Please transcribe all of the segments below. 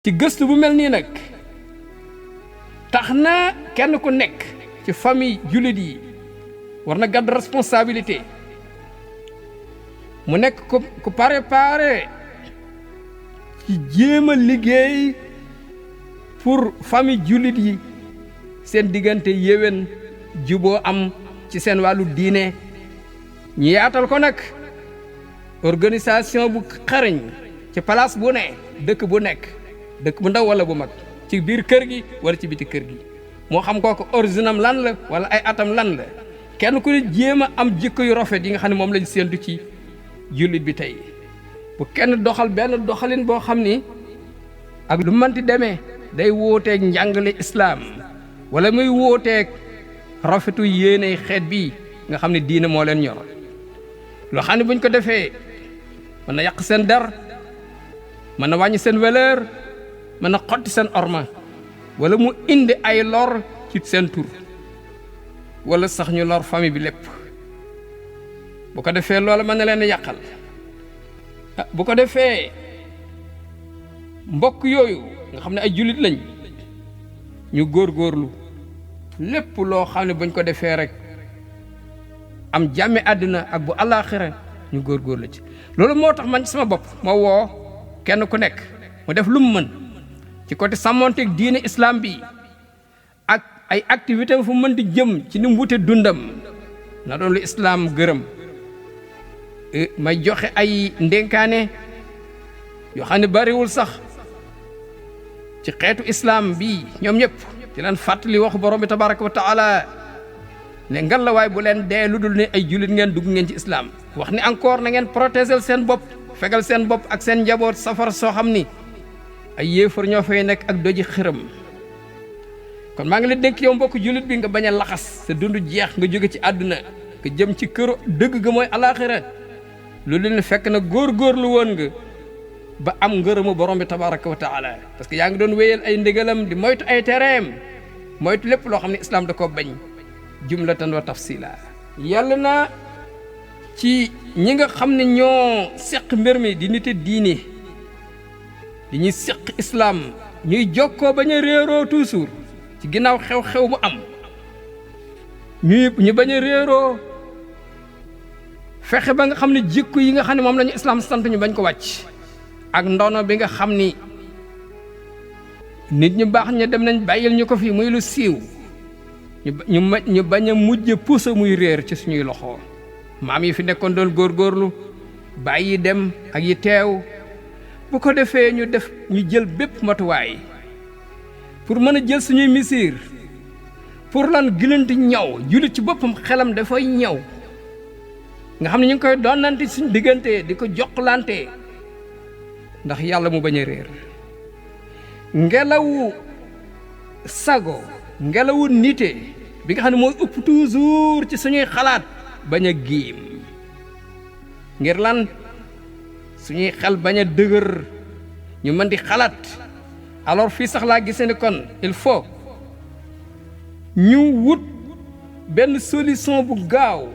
ci gëstu bu mel nii nag tax na kenn ku nekk ci famille jullit yi war na gàddu responsabilité mu nekk ku préparé ci jéem a liggéey pour famille jullit yi seen diggante yéwén juboo am ci seen wàllu diine ñu yaatal ko nag organisation bu xarañ ci place bu ne dëkk bu nekk dëkk bu ndaw wala bu mag ci biir kër gi wala ci biti kër gi moo xam kooku originam lan la wala ay atam lan la kenn ku ne jéem a am jikko yu rafet yi nga xam ne moom lañ séentu ci jullit bi tey bu kenn doxal benn doxalin boo xam ni ak lu mënti demee day wóoteeg njàngale islaam wala muy wóoteeg rafetu yéene xeet bi nga xam ne diine moo leen ñor loo xam ne buñ ko defee mën na yàq seen der mën na wàññi seen valeur mën na xotti seen orma wala mu indi ay lor ci seen tur wala sax ñu lor famille bi lépp bu ko defee loola mën na leen yàqal bu ko defee mbokk yooyu nga xam ne ay jullit lañ ñu góorgóorlu lépp loo xam ne buñ ko defee rek am jàmme àddina ak bu àllaaxira ñu góorgóorlu ci loolu moo tax man sama bopp ma woo kenn ku nekk mu def lu mu mën ci côté sàmmonteeg diine islam bi ak ay activité fu mën di jëm ci ni mu wute dundam na doon lu islam gërëm may joxe ay ndénkaane yoo xam ne bariwul sax ci xeetu islam bi ñoom ñëpp ci leen fàttali waxu borom bi tabaraka wa taala ne ngal la waay bu leen dee lu dul ne ay jullit ngeen dugg ngeen ci islam wax ni encore na ngeen protéger seen bopp fegal seen bopp ak seen njaboot safara soo xam ni ay yéefar ñoo fay nekk ak doji xërëm kon maa ngi la dénk yow mbokk jullit bi nga bañ a laxas sa dund jeex nga jóge ci àdduna nga jëm ci këru dëgg ga mooy alaxira loolu leen fekk na góorgóorlu woon nga ba am ngërëmu borom bi tabaraka wa taala parce que yaa ngi doon wéyal ay ndigalam di moytu ay tereem moytu lépp loo xam ne islam da koo bañ jumlatan wa tafsila yàlla na ci ñi nga xam ne ñoo seq mbir mi di nite diine di ñuy seq islam ñuy jokkoo bañ a réeroo toujours ci ginnaaw xew-xew bu am ñu bañ a réeroo fexe ba nga xam ne jikko yi nga xam ne moom la ñu islam sant ñu bañ ko wàcc ak ndono bi nga xam ni nit ñu baax ña dem nañ bàyyil ñu ko fi muy lu siiw ñu bañ a mujj puso muy réer ci suñuy loxo maam yi fi nekkoon doon góorgóorlu bàyyi dem ak yi teew bu ko defee ñu jël bépp matuwaay pour mën a jël suñuy misir pour lan gilanti ñaw jullit ci boppam xelam dafay ñaw nga xam ne ñu ngi koy donnante suñu diggante di ko jokkalante ndax yàlla mu bañ a réer ngelawu sago ngelawu nite bi nga xam ne mooy ëpp toujours ci suñuy xalaat bañ a giim ngir lan suñuy xel bañ a dëgër ñu mën di xalaat alors fii sax laa gisee ni kon il faut ñu wut benn solution bu gaaw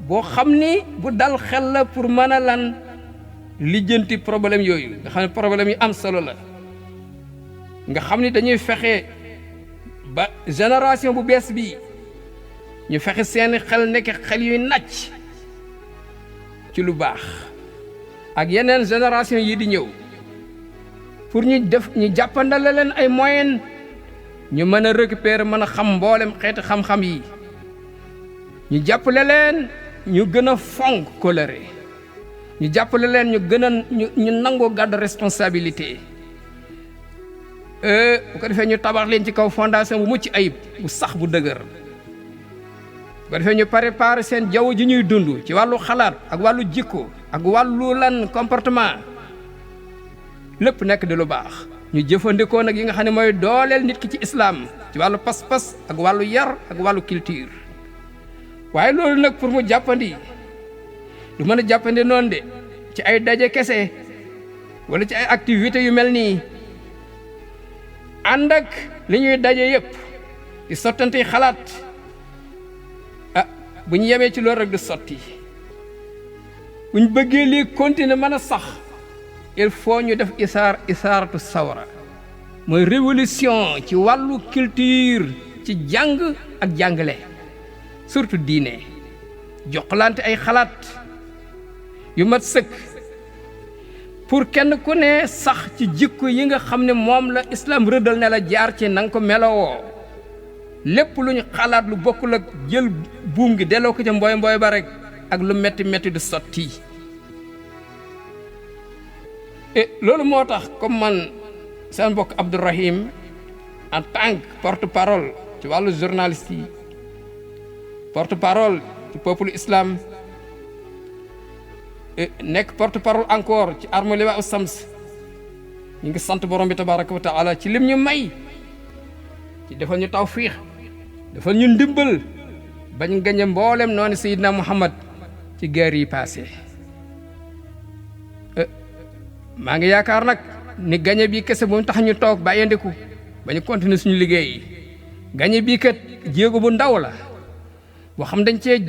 boo xam ni bu dal xel la pour mën a lan lijjanti problème yooyu nga xam ne problème yu am solo la nga xam ni dañuy fexe ba génération bu bees bi ñu fexe seeni xel nekk xel yuy nàcc ci lu baax ak yeneen génération yi di ñëw pour ñu jàppandale leen ay moyens ñu mën a récupérer mën a xam mboolem xeeti xam-xam yi ñu jàppale leen ñu gën a fonk coloré ñu jàppale leen ñu gën a ñu nangoo gàddu responsabilité bu ko defee ñu tabax leen ci kaw fondation bu mucc ayib bu sax bu dëgër bu ko defee ñu préparer seen jaww ji ñuy dund ci wàllu xalaat ak wàllu jikko ak wàllu lan comportement lépp nekk di lu baax ñu jëfandikoo nag yi nga xam ne mooy dooleel nit ki ci islam ci wàllu pas-pas ak wàllu yar ak wàllu culture waaye loolu nag pour mu jàppandi du mën a jàppandi noonu de ci ay daje kese wala ci ay activités yu mel nii ànd ak li ñuy daje yëpp di sottante xalaat bu ñu yemee ci loolu rek du sotti bu ñu bëggee lii continuer mën a sax il faut ñu def isaaratu sawara mooy révolution ci wàllu culture ci jàng ak jàngale surtout diine joxlante ay xalaat yu mat sëkk pour kenn ku ne sax ci jikko yi nga xam ne moom la islam rëddal ne la jaar ci nanga ko melowoo lépp lu ñu xalaat lu bokkul ak jël buum gi delloo ko ca mbooy mbooy ba rek ak lu metti metti du sotti et loolu moo tax comme man seen mbokk Abdourahim en tant que porte-parole ci wàllu journaliste yi porte-parole ci peuple islam nekk porte-parole encore ci arme liwa Shams ñu ngi sant borom bi tabaraka wa taala ci lim ñu may ci defal ñu tawfiix defal ñu ndimbal bañ gañe mboolem noonu Seydina Muhammad ci guerre yi passé maa ngi yaakaar nag ni gañe bii kese bu mu tax ñu toog bàyyandiku ba ñu continuer suñu liggéey gañe bii kat jéego bu ndaw la boo xam dañ cee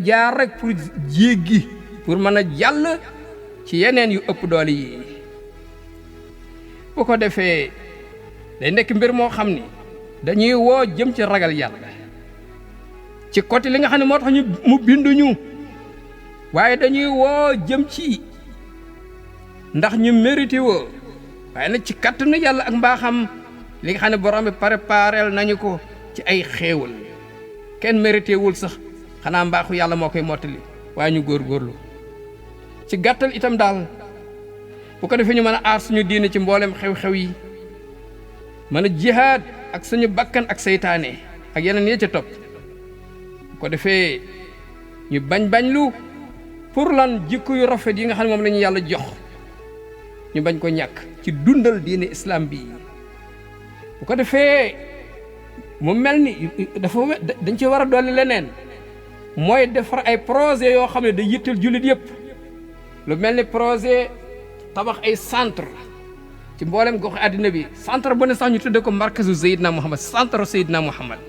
jaar rek pour jéggi pour mën a jàll ci yeneen yu ëpp doole yi bu ko defee day nekk mbir moo xam ni dañuy woo jëm ci ragal yàlla ci côté li nga xam ne moo tax ñu mu binduñu waaye dañuy woo jëm ci ndax ñu mérité woo waaye nag ci kattanu yàlla ak mbaaxam li nga xam ne borom bi préparel nañu ko ci ay xéewal kenn mérité wul sax xanaa mbaaxu yàlla moo koy mottali waaye ñu góorgóorlu ci gàttal itam daal bu ko defee ñu mën a aar suñu diine ci mboolem xew-xew yi mën a jihaad ak suñu bakkan ak seytaane ak yeneen ya ca topp bu ko defee ñu bañ lu pour lan jikko yu rafet yi nga xam ne moom la ñu yàlla jox ñu bañ ko ñàkk ci dundal diine islam bi bu ko defee mu mel ni dañ ci war a dolli leneen mooy defar ay projet yoo xam ne da yittal jullit yëpp lu mel ni projet tabax ay centre ci mboolem gox àddina bi centre bu ne sax ñu tudde ko markazu Seydina Muhammad centre Seydina Muhammad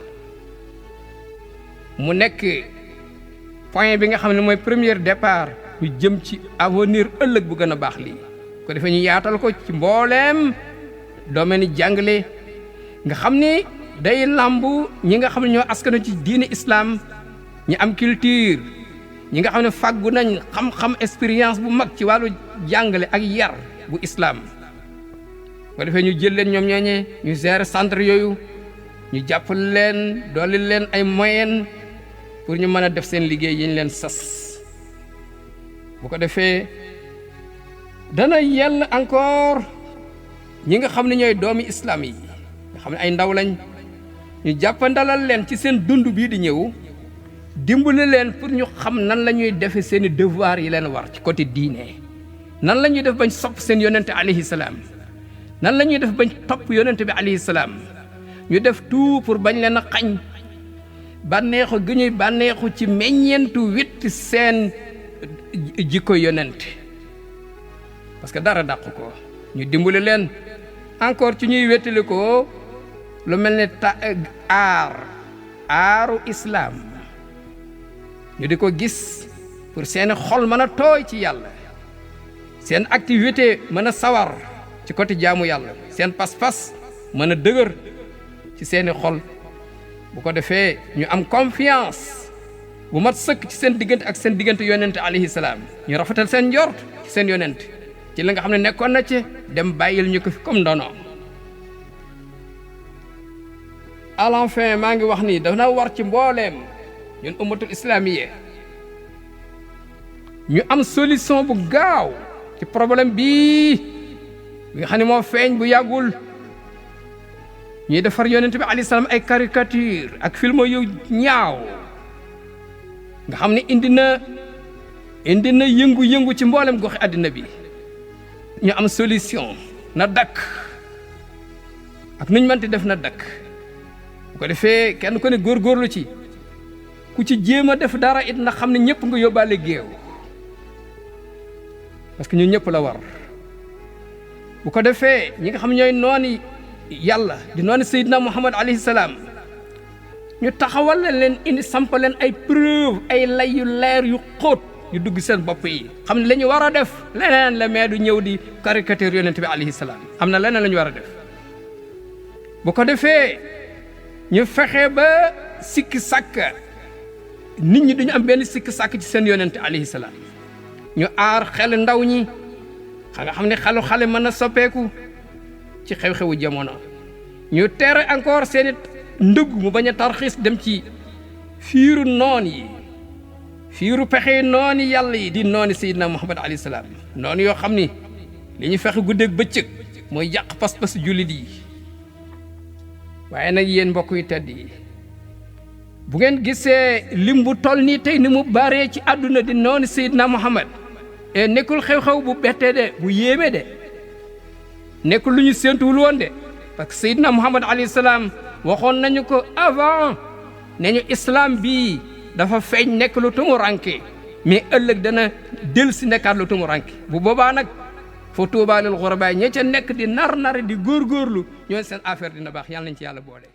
mu nekk point bi nga xam ne mooy premier départ ñu jëm ci avenir ëllëg bu gën a baax lii ko defee ñu yaatal ko ci mbooleem domaine yi jàngale nga xam ni day làmb ñi nga xam ne ñoo askanu ci diine islam ñi am culture ñi nga xam ne fàggu nañ xam-xam expérience bu mag ci wàllu jàngale ak yar bu islam ko defee ñu jël leen ñoom ñooñee ñu gérer centre yooyu ñu jàppal leen dolli leen ay moyens pour ñu mën a def seen liggéey yi ñu leen sas bu ko defee dana yell encore ñi nga xam ne ñooy doomi islam yi nga xam ne ay ndaw lañ ñu jàppandalal leen ci seen dund bii di ñëw dimbali leen pour ñu xam nan la ñuy defe seeni devoir yi leen war ci côté diine nan la ñuy def bañ sopp seen yonente alayhi salaam nan la ñuy def bañ topp yonente bi alayhi salaam ñu def tout pour bañ leen a xañ bànneexu gi ñuy bànneexu ci meññeentu witt seen jikko yonente parce que dara dàq ko ñu dimbali leen encore ci ñuy wettali ko lu mel ne aaru islam ñu di ko gis pour seeni xol mën a tooy ci yàlla seen activité mën a sawar ci côté jaamu yàlla seen pas-pas mën a dëgër ci seeni xol bu ko defee ñu am confiance bu mat sëkk ci seen diggante ak seen diggante yonente alayhi salaam ñu rafetal seen njort ci seen yonente ci li nga xam ne nekkoon na ci dem bàyyil ñu ko fi comme ndono à l'enfin maa ngi wax ni dana war ci mbooleem ñun ummatul islamiyya ñu am solution bu gaaw ci problème bii nga xam ne moo feeñ bu yàggul ñuy defar yonent bi alayhi salaam ay caricature ak film yu ñaaw nga xam ne indi na yëngu-yëngu ci mboolem goxi àddina bi ñu am solution na dakk ak nuñ mënti def na dakk bu ko defee kenn ku ne góorgóorlu ci ku ci jéem a def dara it na xam ne ñëpp nga yóbbaale géew parce que ñun ñëpp la war bu ko defee ñi nga xam ñooy nooni yàlla di nooni Seydina Muhammad alayhi salaam ñu taxawal leen indi samp leen ay preuve ay lay yu leer yu xóot ñu dugg seen bopp yi xam ne la ñu war a def leneen la mais du ñëw di caricature yonent bi alayhi salaam am na leneen la ñu war a def bu ko defee ñu fexe ba sikki sàkk nit ñi duñu am benn sikki sàkk ci seen yonent alayhi salaam ñu aar xel ndaw ñi nga xam ne xelu xale mën na soppeeku ci xew-xewu jamono ñu tere encore seeni ndëgg mu bañ a tarxiis dem ci fiiru noon yi fiiru pexe noon yi yàlla yi di nooni Seydina Muhammad alayhi salaam noonu yoo xam ni li ñu fexe guddeeg bëccëg mooy yàq pas-pas jullit yi waaye nag yéen mbokk yu tedd yi bu ngeen gisee lim bu toll nii tey ni mu baree ci àdduna di nooni Seydina Muhammad e nekkul xew-xew bu bettee de bu yéeme de nekkul lu ñu séentuwul woon de parce que Seydina Muhammad alayhi salaam waxoon nañu ko avant ne ñu islam bii dafa feeñ nekk lu tumuranke mais ëllëg dana del si nekkaat lu tumuranke bu boobaa nag fa tuubaa lil ghurabaa ña ca nekk di nar di góorgóorlu ñooy seen affaire dina baax yàlla nañ ci yàlla boole